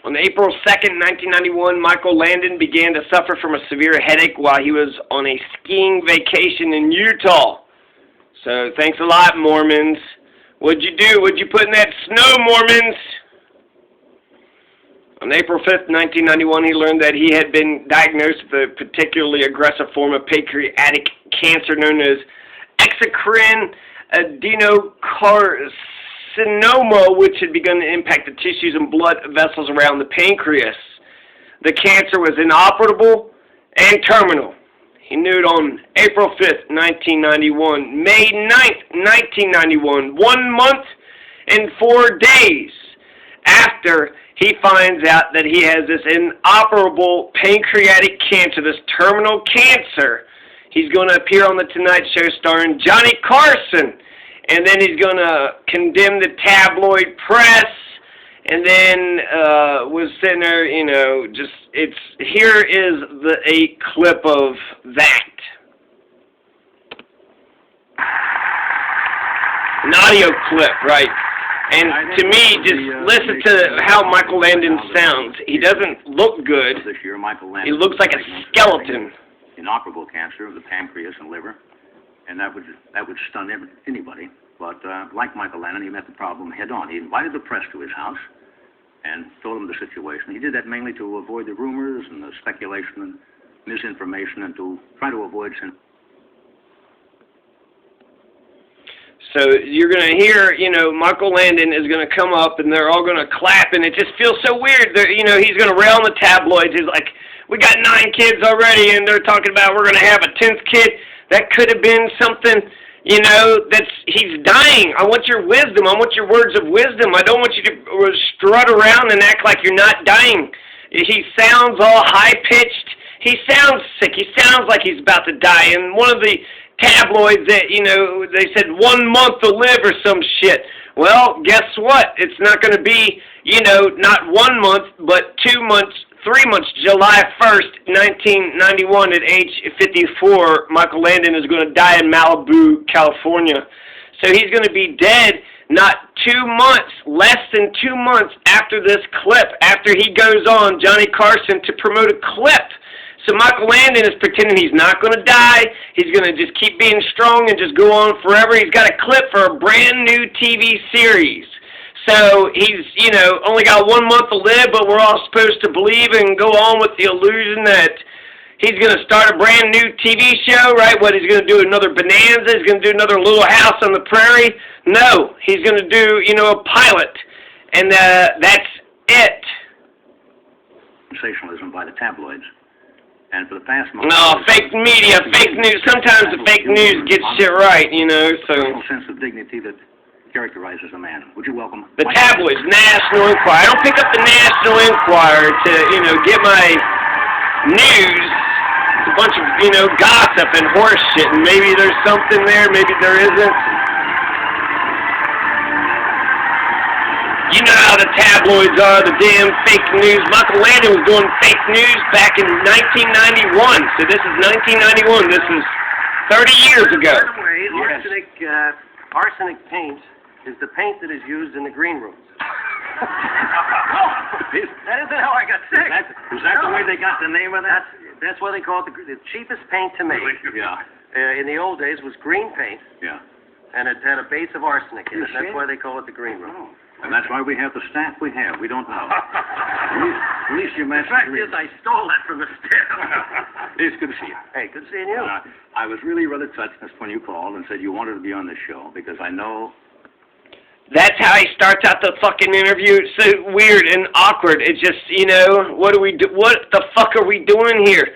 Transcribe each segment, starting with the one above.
On April 2nd, 1991, Michael Landon began to suffer from a severe headache while he was on a skiing vacation in Utah. So, thanks a lot, Mormons. What'd you do? What'd you put in that snow, Mormons? On April 5th, 1991, he learned that he had been diagnosed with a particularly aggressive form of pancreatic cancer known as exocrine adenocarcinoma, which had begun to impact the tissues and blood vessels around the pancreas. The cancer was inoperable and terminal. He knew it on April 5th, 1991. May 9th, 1991, 1 month and 4 days after he finds out that he has this inoperable pancreatic cancer, this terminal cancer, he's going to appear on The Tonight Show starring Johnny Carson. And then he's going to condemn the tabloid press. And then was sitting there, you know, just, here is a clip of that. An audio clip, right? And to me, just listen to how Michael Landon sounds. He doesn't look good. He looks like a skeleton. Inoperable cancer of the pancreas and liver, and that would stun anybody. But like Michael Landon, he met the problem head on. He invited the press to his house and told them the situation. He did that mainly to avoid the rumors and the speculation and misinformation, and to try to avoid sin. So you're going to hear, you know, Michael Landon is going to come up, and they're all going to clap, and it just feels so weird. You know, he's going to rail on the tabloids. He's like, we got 9 kids already, and they're talking about we're going to have a 10th kid. That could have been something, you know, he's dying. I want your wisdom. I want your words of wisdom. I don't want you to strut around and act like you're not dying. He sounds all high-pitched. He sounds sick. He sounds like he's about to die. And one of the tabloids that, you know, they said 1 month to live or some shit. Well, guess what? It's not going to be, you know, not 1 month, but 2 months, 3 months. July 1st, 1991, at age 54, Michael Landon is going to die in Malibu, California. So he's going to be dead not 2 months, less than 2 months after this clip, after he goes on Johnny Carson to promote a clip. So Michael Landon is pretending he's not going to die. He's going to just keep being strong and just go on forever. He's got a clip for a brand new TV series. So he's, you know, only got 1 month to live, but we're all supposed to believe and go on with the illusion that he's going to start a brand new TV show, right? What, he's going to do another Bonanza? He's going to do another Little House on the Prairie? No, he's going to do, you know, a pilot. And that's it. Sensationalism by the tabloids. And for the past month... No, fake media, fake news. Sometimes the fake news gets shit right, you know, so... A sense of dignity that characterizes a man. Would you welcome... The tabloids, National Enquirer. I don't pick up the National Enquirer to, you know, get my news. It's a bunch of, you know, gossip and horse shit, and maybe there's something there, maybe there isn't. You know how the tabloids are, the damn fake news. Michael Landon was doing fake news back in 1991. So this is 1991. This is 30 years ago. By the way, arsenic paint is the paint that is used in the green rooms. That isn't how I got sick. Is that the way they got the name of that? That's why they call it the cheapest paint to make. Yeah. In the old days was green paint. Yeah. And it had a base of arsenic in it. That's why they call it the green room. Oh. And that's why we have the staff we have. We don't know. At least your master... The fact is, I stole that from the staff. It's good to see you. Hey, good seeing you. I was really rather touched when you called and said you wanted to be on the show, because I know... That's how he starts out the fucking interview. It's so weird and awkward. It's just, you know, what the fuck are we doing here?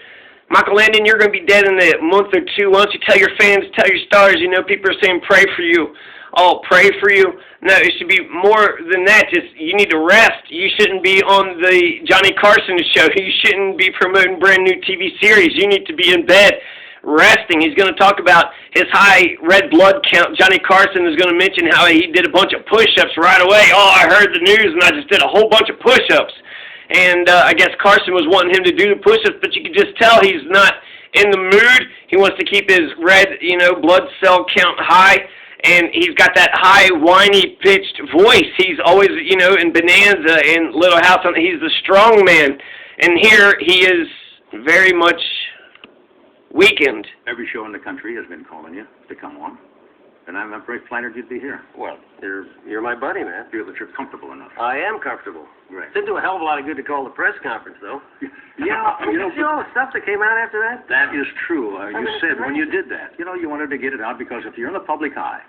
Michael Landon, you're going to be dead in a month or two. Why don't you tell your fans, tell your stars, you know, people are saying pray for you. Oh, pray for you. No, it should be more than that. Just, you need to rest. You shouldn't be on the Johnny Carson show. You shouldn't be promoting brand new TV series. You need to be in bed resting. He's going to talk about his high red blood count. Johnny Carson is going to mention how he did a bunch of push-ups right away. Oh, I heard the news and I just did a whole bunch of push-ups. And I guess Carson was wanting him to do the push-ups, but you could just tell he's not in the mood. He wants to keep his red, you know, blood cell count high. and he's got that high, whiny pitched voice. He's always, you know, in Bonanza and Little House on. He's the strong man, and here he is very much weakened. Every show in the country has been calling you to come on, and I'm very flattered you'd be here. Well, you're my buddy, man. Feel that you're comfortable enough. I am comfortable. Great. Didn't do a hell of a lot of good to call the press conference, though. Yeah, you know, see all the stuff that came out after that? That is true. I You mean, said it's when you did that, you know, you wanted to get it out because if you're in the public eye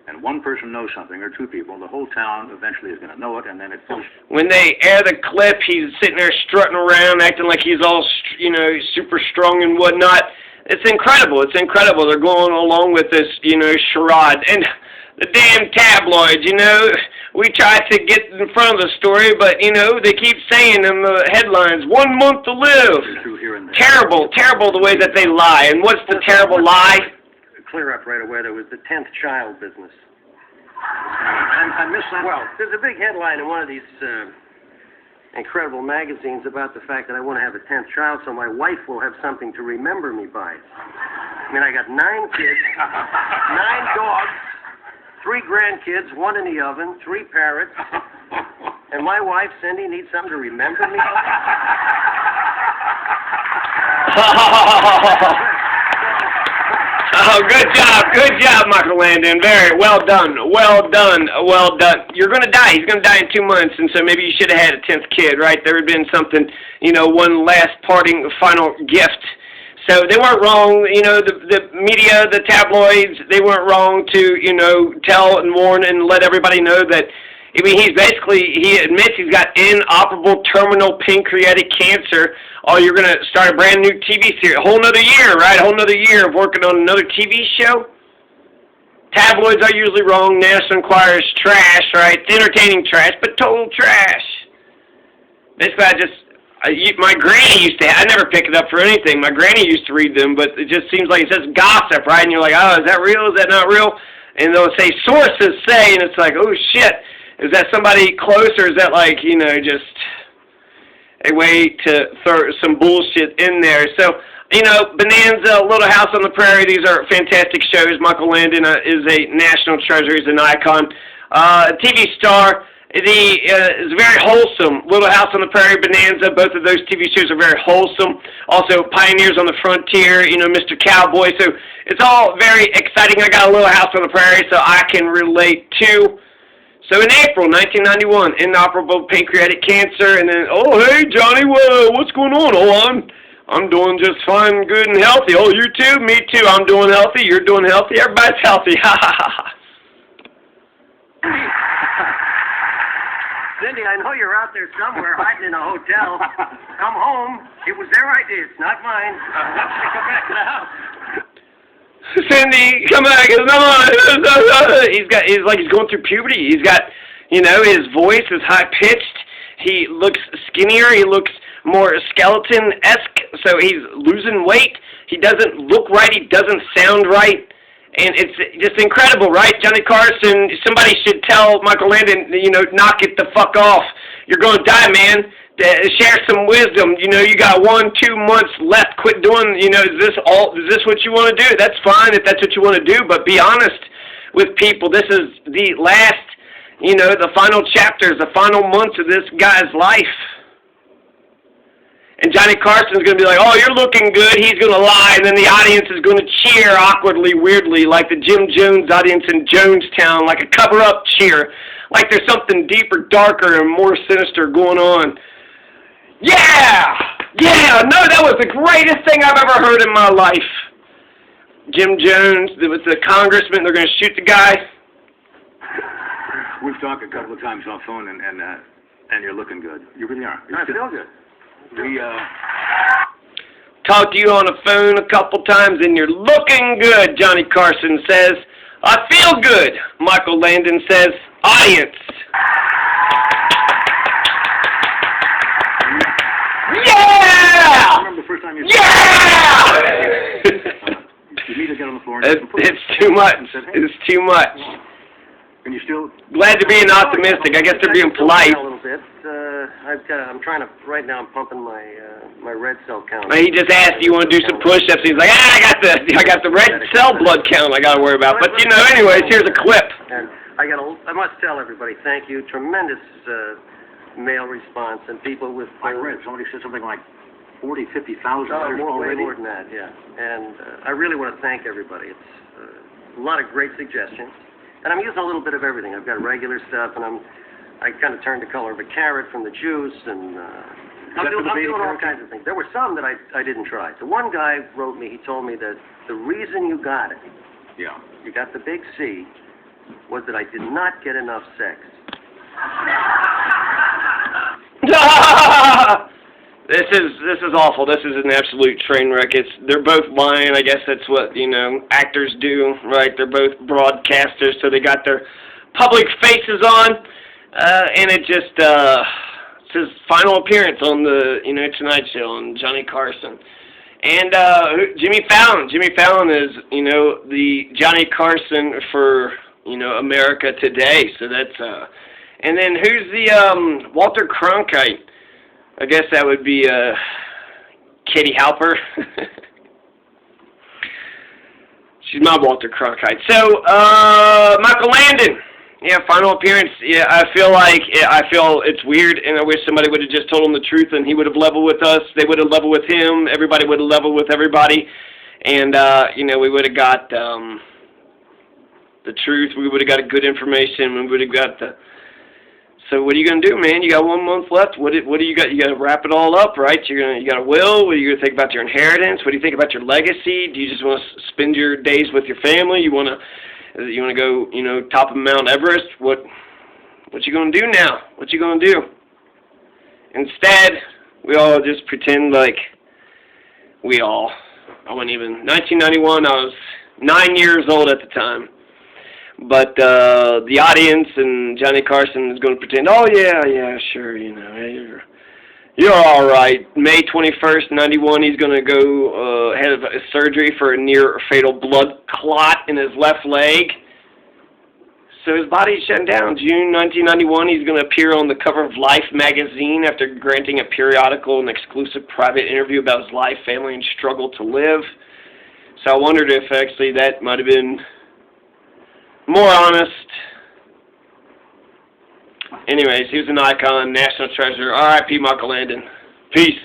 and one person knows something or two people, the whole town eventually is going to know it, and then it goes. When they air the clip, he's sitting there strutting around, acting like he's all, you know, super strong and whatnot. It's incredible. It's incredible. They're going along with this, you know, charade. And the damn tabloids, you know, we try to get in front of the story, but, you know, they keep saying in the headlines, 1 month to live. Terrible, terrible the way that they lie. And what's the terrible lie? Clear up right away. There was the 10th child business. I missed that. Well, there's a big headline in one of these incredible magazines about the fact that I want to have a 10th child so my wife will have something to remember me by. I mean, I got 9 kids, 9 dogs, 3 grandkids, 1 in the oven, 3 parrots, and my wife, Cindy, needs something to remember me by. Oh, good job, Michael Landon. Very well done. You're going to die. He's going to die in 2 months, and so maybe you should have had a 10th kid, right? There had been something, you know, one last parting final gift. So they weren't wrong, you know, the media, the tabloids, they weren't wrong to, you know, tell and warn and let everybody know that, I mean, he admits he's got inoperable terminal pancreatic cancer. Oh, you're going to start a brand new TV series, a whole nother year, right? A whole nother year of working on another TV show. Tabloids are usually wrong. National Enquirer is trash, right? It's entertaining trash, but total trash. Basically, my granny used to, I never pick it up for anything. My granny used to read them, but it just seems like it says gossip, right? And you're like, oh, is that real? Is that not real? And they'll say, sources say, and it's like, oh, shit. Is that somebody close, or is that like, you know, just a way to throw some bullshit in there? So, you know, Bonanza, Little House on the Prairie, these are fantastic shows. Michael Landon is a national treasure. He's an icon. TV star. Is very wholesome. Little House on the Prairie, Bonanza, both of those TV shows are very wholesome. Also, Pioneers on the Frontier, you know, Mr. Cowboy. So it's all very exciting. I got a Little House on the Prairie, so I can relate to. So in April 1991, inoperable pancreatic cancer, and then, oh, hey, Johnny, what's going on? Oh, I'm doing just fine, good, and healthy. Oh, you too? Me too. I'm doing healthy. You're doing healthy. Everybody's healthy. Ha, ha, ha. Cindy, I know you're out there somewhere hiding in a hotel. Come home. It was their idea. It's not mine. Come back to the house. Cindy, come back. He's like he's going through puberty. He's got, you know, his voice is high-pitched. He looks skinnier. He looks more skeleton-esque, so he's losing weight. He doesn't look right. He doesn't sound right. And it's just incredible, right? Johnny Carson, somebody should tell Michael Landon, you know, knock it the fuck off. You're going to die, man. Share some wisdom. You know, you got 1-2 months left. Quit doing, you know, is this what you want to do? That's fine if that's what you want to do, but be honest with people. This is the last, you know, the final chapters, the final months of this guy's life. And Johnny Carson's going to be like, oh, you're looking good. He's going to lie, and then the audience is going to cheer awkwardly, weirdly, like the Jim Jones audience in Jonestown, like a cover-up cheer, like there's something deeper, darker, and more sinister going on. Yeah! Yeah! No, that was the greatest thing I've ever heard in my life. Jim Jones, it was the congressman, they're going to shoot the guy. We've talked a couple of times on phone, and you're looking good. You really are. I feel good. Talked to you on the phone a couple times, and you're looking good, Johnny Carson says. I feel good, Michael Landon says. Audience. Yeah! I remember the first time you said you need to get on the floor. It's too much. It's too much. Can you still? Glad to be optimistic. I guess they're being polite. A little bit. I'm trying to, right now I'm pumping my red cell count. He just asked, do you want to do some push-ups? He's like, I got the red cell blood count I got to worry about. But, you know, anyways, here's a clip. And I must tell everybody, thank you. Tremendous mail response, and people with... I read, somebody said something like 40, 50,000 Oh, letters way already. more than that, yeah. And I really want to thank everybody. It's a lot of great suggestions. And I'm using a little bit of everything. I've got regular stuff, and I kind of turned the color of a carrot from the juice, and I'm doing all kinds of things. There were some that I didn't try. The one guy wrote me, he told me that the reason you got it, Yeah. you got the big C, was that I did not get enough sex. This is awful. This is an absolute train wreck. They're both lying. I guess that's what, you know, actors do, right? They're both broadcasters, so they got their public faces on, and it just it's his final appearance on the, you know, Tonight Show on Johnny Carson. And Jimmy Fallon. Jimmy Fallon is, you know, the Johnny Carson for, you know, America today. So that's and then who's the Walter Cronkite? I guess that would be Katie Halper. She's my Walter Cronkite. So Michael Landon. Yeah, final appearance. Yeah, I feel it's weird, and I wish somebody would have just told him the truth, and he would have leveled with us. They would have leveled with him. Everybody would have leveled with everybody, and you know, we would have got the truth. We would have got good information. We would have got the. So what are you gonna do, man? You got 1 month left. What do you got? You got to wrap it all up, right? You got a will. What are you gonna think about your inheritance? What do you think about your legacy? Do you just want to spend your days with your family? You want to go, you know, top of Mount Everest? What you gonna do now? What you gonna do? Instead, we all just pretend like I wasn't even 1991. I was 9 years old at the time. But the audience and Johnny Carson is going to pretend, oh yeah, sure, you know, you're all right. May 21st, 91, he's going to go have a surgery for a near fatal blood clot in his left leg. So his body's shutting down. June 1991, he's going to appear on the cover of Life magazine after granting a periodical and exclusive private interview about his life, family, and struggle to live. So I wondered if actually that might have been more honest. Anyways, he was an icon, national treasure. R.I.P. Michael Landon. Peace.